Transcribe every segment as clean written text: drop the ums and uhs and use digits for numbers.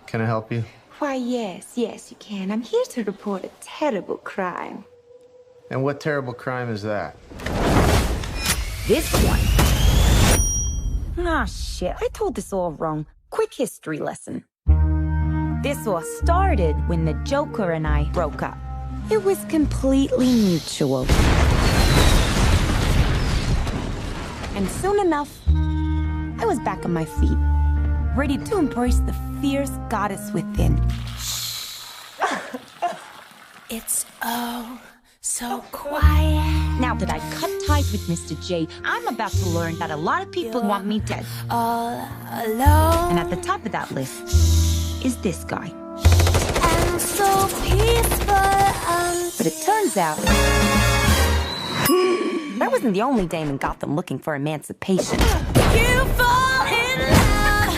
Can I help you? Why, yes, yes, you can. I'm here to report a terrible crime. And what terrible crime is that? This one. Ah, shit. I told this all wrong. Quick history lesson. This all started when the Joker and I broke up. It was completely mutual. And soon enough, I was back on my feet, ready to embrace the fierce goddess within. It's so quiet. Now that I cut ties with Mr. J, I'm about to learn that a lot of people want me dead. All alone. And at the top of that list is this guy. And so peaceful. But it turns out that wasn't the only dame in Gotham looking for emancipation. You fall in love.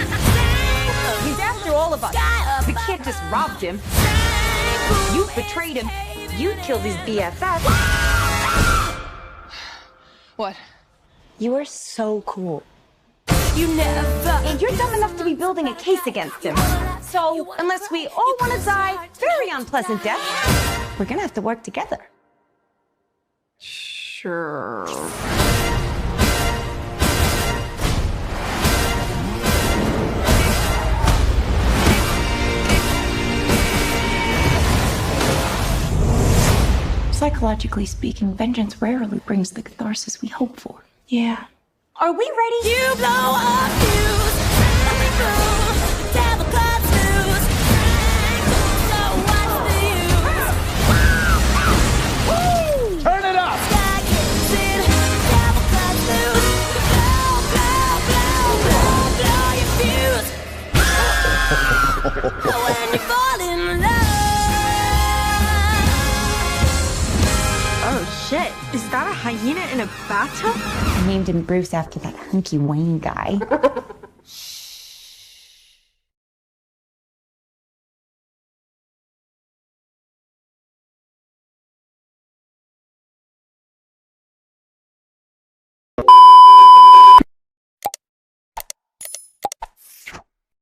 He's after all of us. The kid just robbed him. You betrayed him. You killed his BFF. What? You are so cool. You never. And you're dumb enough to be building a case against him. So, unless we all want to die very unpleasant death, we're gonna have to work together. Sure. Psychologically speaking, vengeance rarely brings the catharsis we hope for. Yeah. Are we ready? You blow up fuse. Devil cuts loose. So what's the use? Woo! Turn it up! Sky gets in. Devil cuts loose. Blow your fuse. When you fall in love. Oh shit, is that a hyena in a bathtub? I named him Bruce after that hunky Wayne guy.